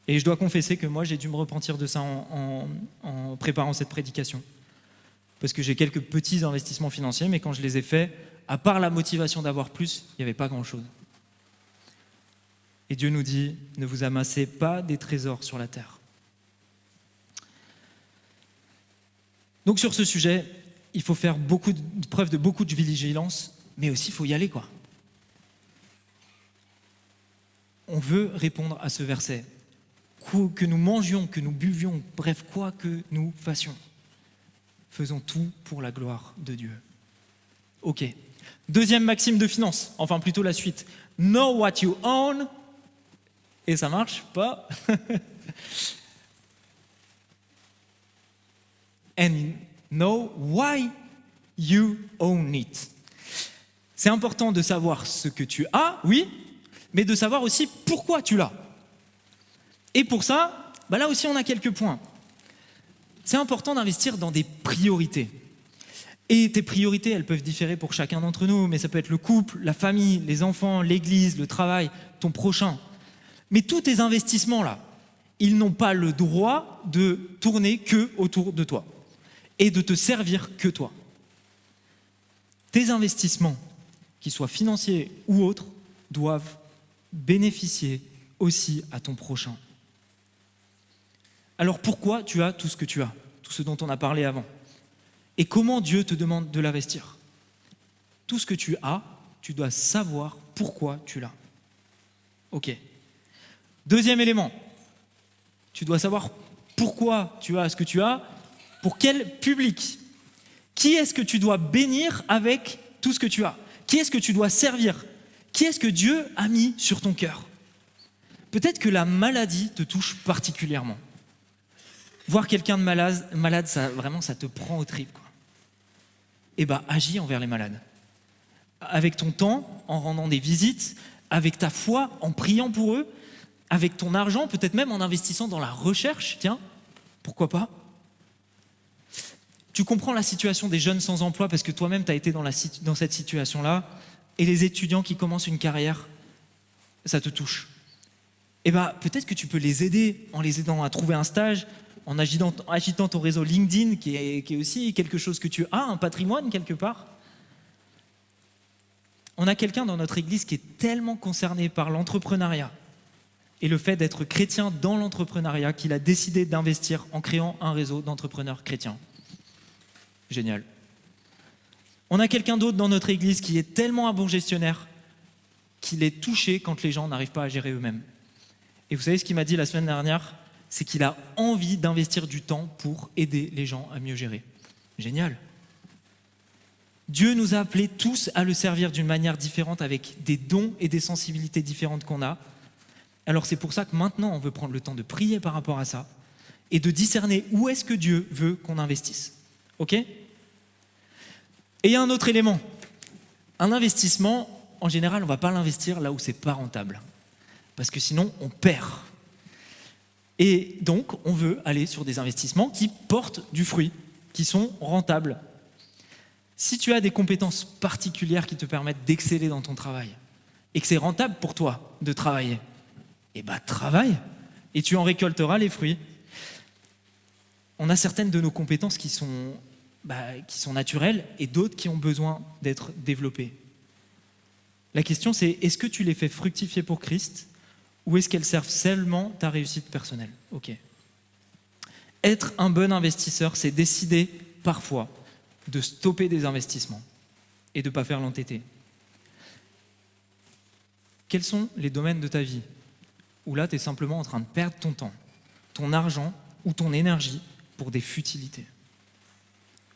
Et je dois confesser que moi, j'ai dû me repentir de ça en préparant cette prédication. Parce que j'ai quelques petits investissements financiers, mais quand je les ai faits, à part la motivation d'avoir plus, il n'y avait pas grand-chose. Et Dieu nous dit, ne vous amassez pas des trésors sur la terre. Donc sur ce sujet, il faut faire preuve de beaucoup de vigilance, mais aussi il faut y aller, quoi. On veut répondre à ce verset. Que nous mangions, que nous buvions, bref, quoi que nous fassions. Faisons tout pour la gloire de Dieu. Ok. Deuxième maxime de finance, enfin plutôt la suite. Know what you own. Et ça marche pas. And know why you own it. C'est important de savoir ce que tu as, oui, mais de savoir aussi pourquoi tu l'as. Et pour ça, là aussi on a quelques points. C'est important d'investir dans des priorités. Et tes priorités, elles peuvent différer pour chacun d'entre nous, mais ça peut être le couple, la famille, les enfants, l'église, le travail, ton prochain. Mais tous tes investissements là, ils n'ont pas le droit de tourner que autour de toi et de te servir que toi. Tes investissements, qu'ils soient financiers ou autres, doivent bénéficier aussi à ton prochain. Alors pourquoi tu as tout ce que tu as, tout ce dont on a parlé avant ? Et comment Dieu te demande de l'investir? Tout ce que tu as, tu dois savoir pourquoi tu l'as. Ok. Deuxième élément, tu dois savoir pourquoi tu as ce que tu as, pour quel public. Qui est-ce que tu dois bénir avec tout ce que tu as? Qui est-ce que tu dois servir? Qui est-ce que Dieu a mis sur ton cœur? Peut-être que la maladie te touche particulièrement. Voir quelqu'un de malade, ça, vraiment, ça te prend aux tripes, quoi. Eh bien, agis envers les malades. Avec ton temps, en rendant des visites, avec ta foi, en priant pour eux, avec ton argent, peut-être même en investissant dans la recherche, tiens, pourquoi pas? Tu comprends la situation des jeunes sans emploi parce que toi-même, tu as été dans cette situation-là, et les étudiants qui commencent une carrière, ça te touche. Eh bien, peut-être que tu peux les aider en les aidant à trouver un stage, en agitant ton réseau LinkedIn, qui est aussi quelque chose que tu as, un patrimoine quelque part. On a quelqu'un dans notre église qui est tellement concerné par l'entrepreneuriat et le fait d'être chrétien dans l'entrepreneuriat qu'il a décidé d'investir en créant un réseau d'entrepreneurs chrétiens. Génial. On a quelqu'un d'autre dans notre église qui est tellement un bon gestionnaire qu'il est touché quand les gens n'arrivent pas à gérer eux-mêmes. Et vous savez ce qu'il m'a dit la semaine dernière? C'est qu'il a envie d'investir du temps pour aider les gens à mieux gérer. Génial. Dieu nous a appelés tous à le servir d'une manière différente, avec des dons et des sensibilités différentes qu'on a. Alors c'est pour ça que maintenant on veut prendre le temps de prier par rapport à ça et de discerner où est-ce que Dieu veut qu'on investisse. Ok? Et il y a un autre élément. Un investissement, en général, on ne va pas l'investir là où c'est pas rentable. Parce que sinon, on perd. Et donc, on veut aller sur des investissements qui portent du fruit, qui sont rentables. Si tu as des compétences particulières qui te permettent d'exceller dans ton travail et que c'est rentable pour toi de travailler, eh bien, travaille et tu en récolteras les fruits. On a certaines de nos compétences qui sont naturelles et d'autres qui ont besoin d'être développées. La question, c'est est-ce que tu les fais fructifier pour Christ ou est-ce qu'elles servent seulement ta réussite personnelle? Ok. Être un bon investisseur, c'est décider parfois de stopper des investissements et de ne pas faire l'entêté. Quels sont les domaines de ta vie où là, tu es simplement en train de perdre ton temps, ton argent ou ton énergie pour des futilités?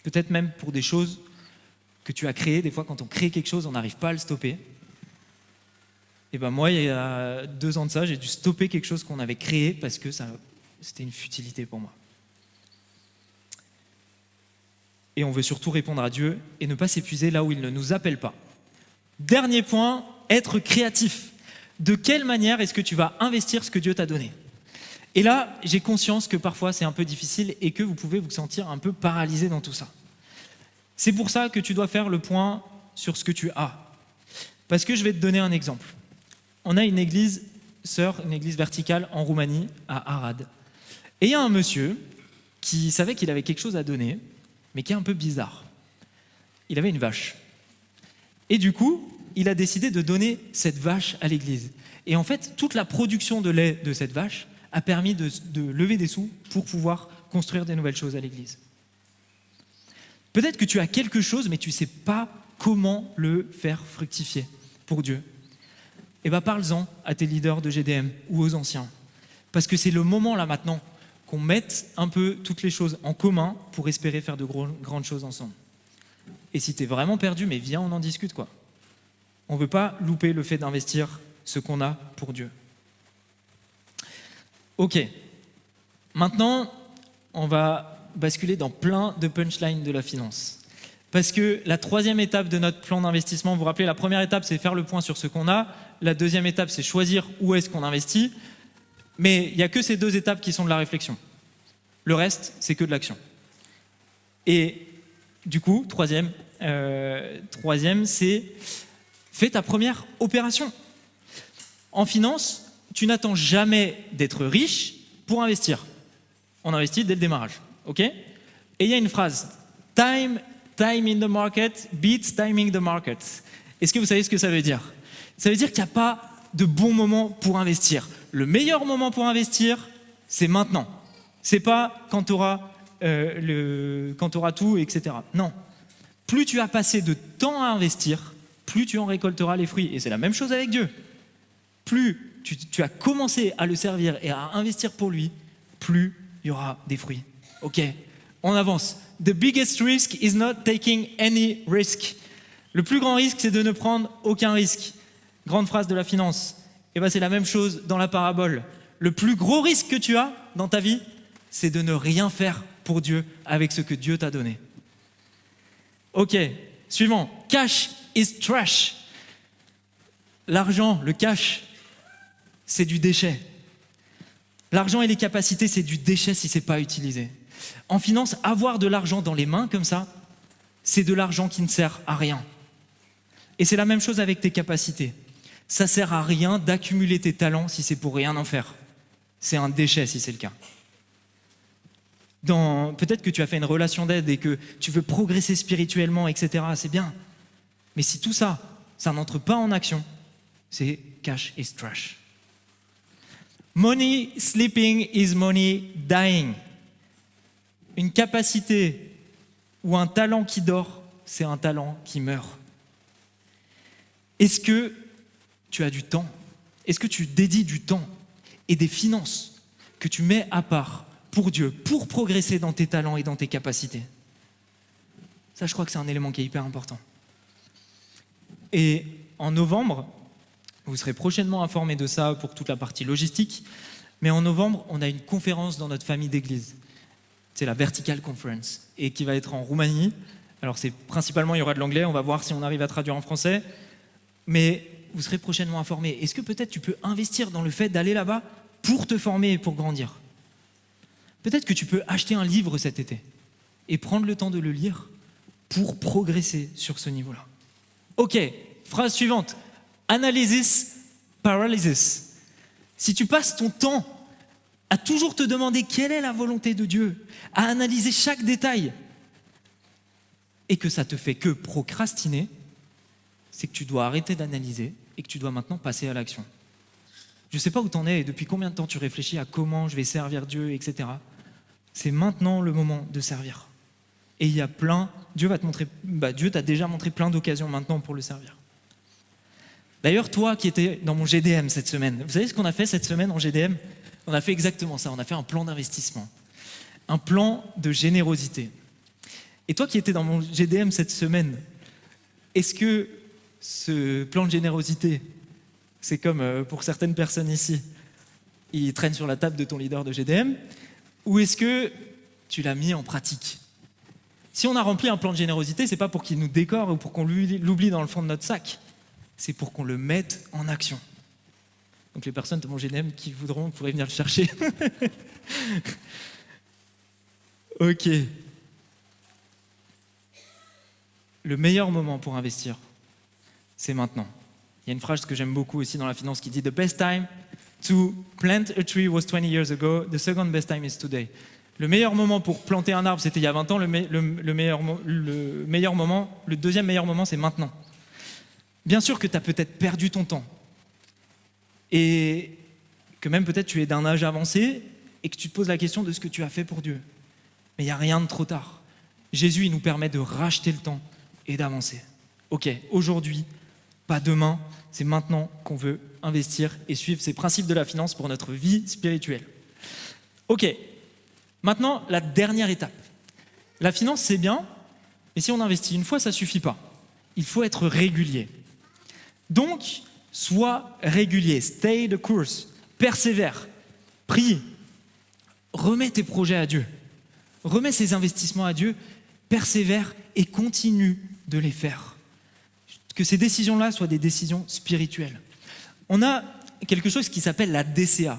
Peut-être même pour des choses que tu as créées. Des fois, quand on crée quelque chose, on n'arrive pas à le stopper. Et ben moi, il y a 2 ans de ça, j'ai dû stopper quelque chose qu'on avait créé parce que c'était une futilité pour moi. Et on veut surtout répondre à Dieu et ne pas s'épuiser là où il ne nous appelle pas. Dernier point, être créatif. De quelle manière est-ce que tu vas investir ce que Dieu t'a donné? Et là, j'ai conscience que parfois c'est un peu difficile et que vous pouvez vous sentir un peu paralysé dans tout ça. C'est pour ça que tu dois faire le point sur ce que tu as. Parce que je vais te donner un exemple. On a une église sœur, une église verticale en Roumanie, à Arad. Et il y a un monsieur qui savait qu'il avait quelque chose à donner, mais qui est un peu bizarre. Il avait une vache. Et du coup, il a décidé de donner cette vache à l'église. Et en fait, toute la production de lait de cette vache a permis de lever des sous pour pouvoir construire des nouvelles choses à l'église. Peut-être que tu as quelque chose, mais tu ne sais pas comment le faire fructifier pour Dieu. Eh bien, parle-en à tes leaders de GDM ou aux anciens. Parce que c'est le moment là maintenant qu'on mette un peu toutes les choses en commun pour espérer faire de grandes choses ensemble. Et si tu es vraiment perdu, mais viens, on en discute, quoi. On ne veut pas louper le fait d'investir ce qu'on a pour Dieu. Ok. Maintenant, on va basculer dans plein de punchlines de la finance. Parce que la 3e étape de notre plan d'investissement, vous vous rappelez, la première étape, c'est faire le point sur ce qu'on a. La 2e étape, c'est choisir où est-ce qu'on investit. Mais il n'y a que ces 2 étapes qui sont de la réflexion. Le reste, c'est que de l'action. Et du coup, troisième, c'est fais ta première opération. En finance, tu n'attends jamais d'être riche pour investir. On investit dès le démarrage. Ok ? Et il y a une phrase, time in the market beats timing the market. Est-ce que vous savez ce que ça veut dire? Ça veut dire qu'il n'y a pas de bon moment pour investir. Le meilleur moment pour investir, c'est maintenant. C'est pas quand tu auras quand tu auras tout, etc. Non. Plus tu as passé de temps à investir, plus tu en récolteras les fruits. Et c'est la même chose avec Dieu. Plus tu as commencé à le servir et à investir pour lui, plus il y aura des fruits. Ok, on avance. The biggest risk is not taking any risk. Le plus grand risque, c'est de ne prendre aucun risque. Grande phrase de la finance. Et ben c'est la même chose dans la parabole. Le plus gros risque que tu as dans ta vie, c'est de ne rien faire pour Dieu avec ce que Dieu t'a donné. Ok, suivant. Cash is trash. L'argent, le cash, c'est du déchet. L'argent et les capacités, c'est du déchet si ce n'est pas utilisé. En finance, avoir de l'argent dans les mains comme ça, c'est de l'argent qui ne sert à rien. Et c'est la même chose avec tes capacités. Ça ne sert à rien d'accumuler tes talents si c'est pour rien en faire. C'est un déchet si c'est le cas. Peut-être que tu as fait une relation d'aide et que tu veux progresser spirituellement, etc. C'est bien. Mais si tout ça, ça n'entre pas en action, c'est cash is trash. Money sleeping is money dying. Une capacité ou un talent qui dort, c'est un talent qui meurt. Est-ce que tu as du temps? Est-ce que tu dédies du temps et des finances que tu mets à part pour Dieu, pour progresser dans tes talents et dans tes capacités? Ça, je crois que c'est un élément qui est hyper important. Et en novembre, vous serez prochainement informés de ça pour toute la partie logistique, mais en novembre, on a une conférence dans notre famille d'église. C'est la Vertical Conference, et qui va être en Roumanie. Alors c'est principalement, il y aura de l'anglais, on va voir si on arrive à traduire en français, mais vous serez prochainement informés. Est-ce que peut-être tu peux investir dans le fait d'aller là-bas pour te former et pour grandir? Peut-être que tu peux acheter un livre cet été et prendre le temps de le lire pour progresser sur ce niveau-là. Ok, phrase suivante. Analysis paralysis. Si tu passes ton temps à toujours te demander quelle est la volonté de Dieu, à analyser chaque détail, et que ça te fait que procrastiner, c'est que tu dois arrêter d'analyser et que tu dois maintenant passer à l'action. Je ne sais pas où tu en es et depuis combien de temps tu réfléchis à comment je vais servir Dieu, etc. C'est maintenant le moment de servir. Et il y a Dieu va te montrer, Dieu t'a déjà montré plein d'occasions maintenant pour le servir. D'ailleurs, toi qui étais dans mon GDM cette semaine, vous savez ce qu'on a fait cette semaine en GDM? On a fait exactement ça, on a fait un plan d'investissement, un plan de générosité. Et toi qui étais dans mon GDM cette semaine, est-ce que ce plan de générosité, c'est comme pour certaines personnes ici, il traîne sur la table de ton leader de GDM, ou est-ce que tu l'as mis en pratique? Si on a rempli un plan de générosité, c'est pas pour qu'il nous décore ou pour qu'on l'oublie dans le fond de notre sac, c'est pour qu'on le mette en action. Donc les personnes de mon GDM qui voudront pourraient venir le chercher. Ok. Le meilleur moment pour investir, c'est maintenant. Il y a une phrase que j'aime beaucoup aussi dans la finance qui dit « The best time to plant a tree was 20 years ago, the second best time is today ». Le meilleur moment pour planter un arbre, c'était il y a 20 ans, le deuxième meilleur moment, c'est maintenant. Bien sûr que tu as peut-être perdu ton temps et que même peut-être tu es d'un âge avancé et que tu te poses la question de ce que tu as fait pour Dieu. Mais il n'y a rien de trop tard. Jésus, il nous permet de racheter le temps et d'avancer. Ok, aujourd'hui, pas demain, c'est maintenant qu'on veut investir et suivre ces principes de la finance pour notre vie spirituelle. Ok, maintenant, la dernière étape. La finance, c'est bien, mais si on investit une fois, ça ne suffit pas. Il faut être régulier. Donc, sois régulier, stay the course, persévère, prie, remets tes projets à Dieu, remets ces investissements à Dieu, persévère et continue de les faire. Que ces décisions-là soient des décisions spirituelles. On a quelque chose qui s'appelle la DCA.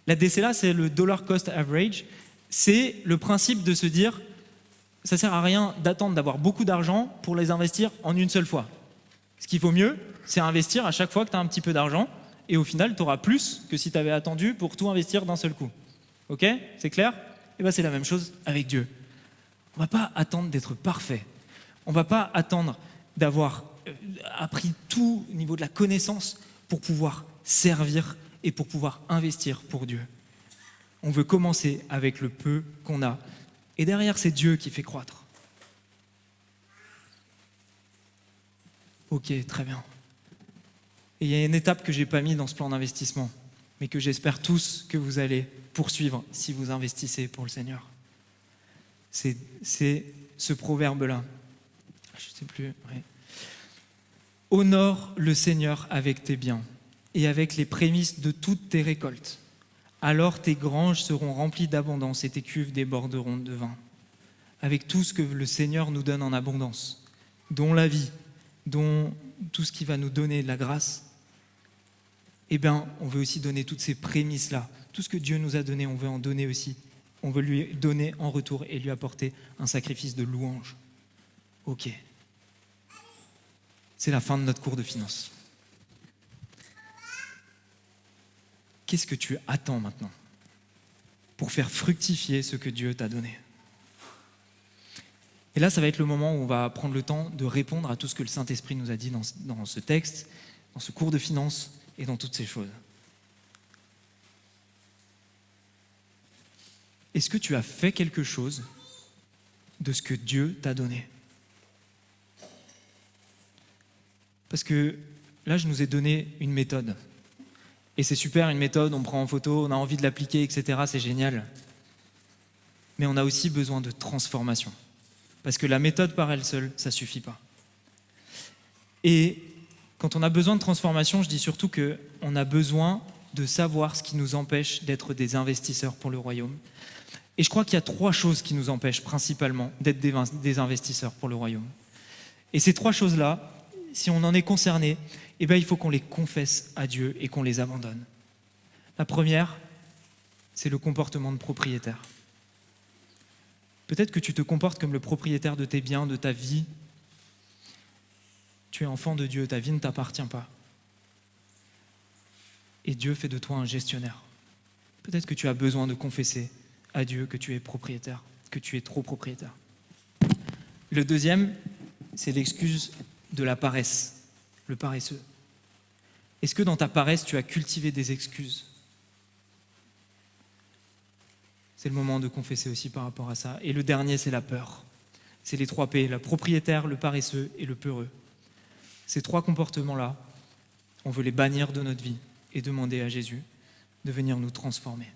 La DCA, c'est le Dollar Cost Average. C'est le principe de se dire, ça ne sert à rien d'attendre d'avoir beaucoup d'argent pour les investir en une seule fois. Ce qu'il vaut mieux, c'est investir à chaque fois que tu as un petit peu d'argent et au final, tu auras plus que si tu avais attendu pour tout investir d'un seul coup. Ok? C'est clair? Et bien, c'est la même chose avec Dieu. On ne va pas attendre d'être parfait. On ne va pas attendre d'avoir appris tout au niveau de la connaissance pour pouvoir servir et pour pouvoir investir pour Dieu. On veut commencer avec le peu qu'on a Et derrière, c'est Dieu qui fait croître. Ok, très bien. Et il y a une étape que je n'ai pas mise dans ce plan d'investissement, mais que j'espère tous que vous allez poursuivre si vous investissez pour le Seigneur. C'est ce proverbe-là. Je ne sais plus. Ouais. Honore le Seigneur avec tes biens et avec les prémices de toutes tes récoltes. Alors tes granges seront remplies d'abondance et tes cuves déborderont de vin. Avec tout ce que le Seigneur nous donne en abondance, dont la vie, dont tout ce qui va nous donner de la grâce, eh bien, on veut aussi donner toutes ces prémices-là. Tout ce que Dieu nous a donné, on veut en donner aussi. On veut lui donner en retour et lui apporter un sacrifice de louange. Ok. C'est la fin de notre cours de finance. Qu'est-ce que tu attends maintenant pour faire fructifier ce que Dieu t'a donné? Et là, ça va être le moment où on va prendre le temps de répondre à tout ce que le Saint-Esprit nous a dit dans ce texte, dans ce cours de finance et dans toutes ces choses. Est-ce que tu as fait quelque chose de ce que Dieu t'a donné? Parce que là, je nous ai donné une méthode. Et c'est super, une méthode, on prend en photo, on a envie de l'appliquer, etc. C'est génial. Mais on a aussi besoin de transformation. Parce que la méthode par elle seule, ça ne suffit pas. Et quand on a besoin de transformation, je dis surtout qu'on a besoin de savoir ce qui nous empêche d'être des investisseurs pour le royaume. Et je crois qu'il y a 3 choses qui nous empêchent principalement d'être des investisseurs pour le royaume. Et ces 3 choses-là, si on en est concerné, eh bien, il faut qu'on les confesse à Dieu et qu'on les abandonne. La première, c'est le comportement de propriétaire. Peut-être que tu te comportes comme le propriétaire de tes biens, de ta vie. Tu es enfant de Dieu, ta vie ne t'appartient pas. Et Dieu fait de toi un gestionnaire. Peut-être que tu as besoin de confesser à Dieu que tu es propriétaire, que tu es trop propriétaire. Le deuxième, c'est l'excuse de la paresse, le paresseux. Est-ce que dans ta paresse, tu as cultivé des excuses? C'est le moment de confesser aussi par rapport à ça. Et le dernier, c'est la peur. C'est les 3 P, le propriétaire, le paresseux et le peureux. Ces 3 comportements-là, on veut les bannir de notre vie et demander à Jésus de venir nous transformer.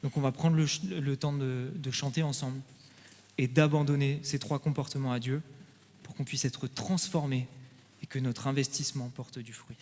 Donc on va prendre le temps de chanter ensemble et d'abandonner ces 3 comportements à Dieu pour qu'on puisse être transformés et que notre investissement porte du fruit.